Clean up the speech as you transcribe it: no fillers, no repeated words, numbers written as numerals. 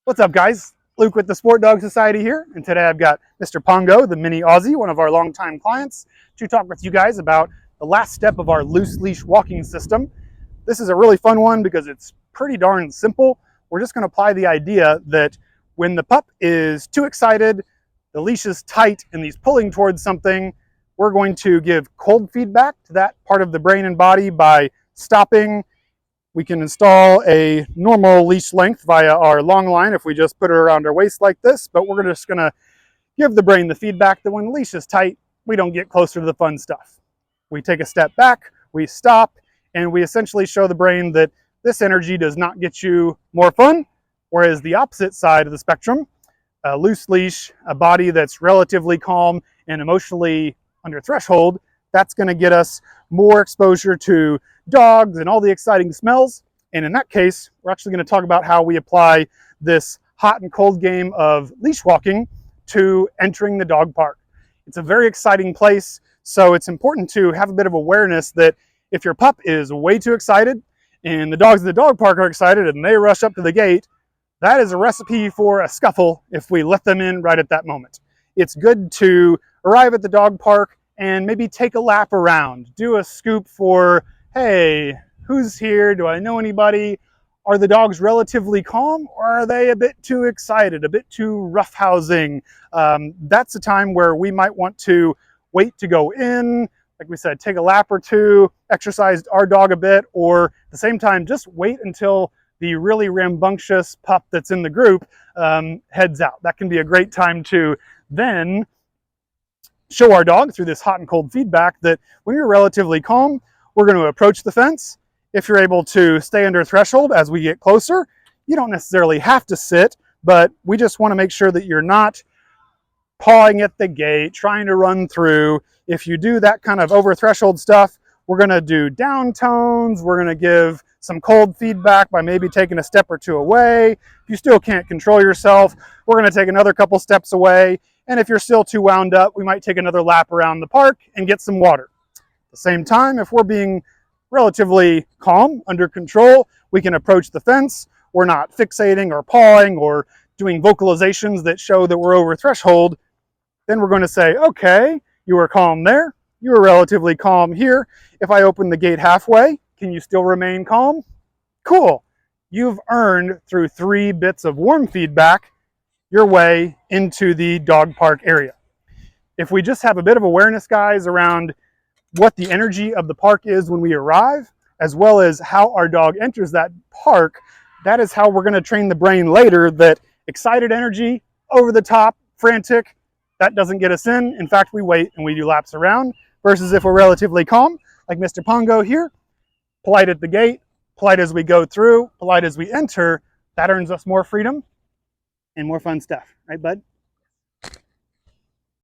What's up, guys? Luke with the Sport Dog Society here, and today I've got Mr. Pongo, the mini Aussie, one of our longtime clients, to talk with you guys about the last step of our loose leash walking system. This is a really fun one because it's pretty darn simple. We're just going to apply the idea that when the pup is too excited, the leash is tight, and he's pulling towards something, we're going to give cold feedback to that part of the brain and body by stopping. We can install a normal leash length via our long line if we just put it around our waist like this, but we're just gonna give the brain the feedback that when the leash is tight, we don't get closer to the fun stuff. We take a step back, we stop, and we essentially show the brain that this energy does not get you more fun, whereas the opposite side of the spectrum, a loose leash, a body that's relatively calm and emotionally under threshold, that's gonna get us more exposure to dogs and all the exciting smells. And in that case, we're actually going to talk about how we apply this hot and cold game of leash walking to entering the dog park. It's a very exciting place, so it's important to have a bit of awareness that if your pup is way too excited and the dogs at the dog park are excited and they rush up to the gate, that is a recipe for a scuffle if we let them in right at that moment. It's good to arrive at the dog park and maybe take a lap around, do a scoop for, hey, who's here? Do I know anybody? Are the dogs relatively calm, or are they a bit too excited, a bit too roughhousing? That's a time where we might want to wait to go in, like we said, take a lap or two, exercise our dog a bit, or at the same time, just wait until the really rambunctious pup that's in the group heads out. That can be a great time to then show our dog through this hot and cold feedback that when you're relatively calm, we're going to approach the fence. If you're able to stay under threshold as we get closer, you don't necessarily have to sit, but we just want to make sure that you're not pawing at the gate, trying to run through. If you do that kind of over threshold stuff, we're going to do down tones. We're going to give some cold feedback by maybe taking a step or two away. If you still can't control yourself, we're going to take another couple steps away. And if you're still too wound up, we might take another lap around the park and get some water. At the same time, if we're being relatively calm, under control, we can approach the fence. We're not fixating or pawing or doing vocalizations that show that we're over threshold. Then we're going to say, okay, you were calm there. You were relatively calm here. If I open the gate halfway, can you still remain calm? Cool. You've earned, through 3 bits of warm feedback, your way into the dog park area. If we just have a bit of awareness, guys, around what the energy of the park is when we arrive, as well as how our dog enters that park, that is how we're going to train the brain later that excited energy, over the top, frantic, that doesn't get us in. In fact, we wait and we do laps around, versus if we're relatively calm, like Mr. Pongo here, polite at the gate, polite as we go through, polite as we enter, that earns us more freedom and more fun stuff. Right, bud?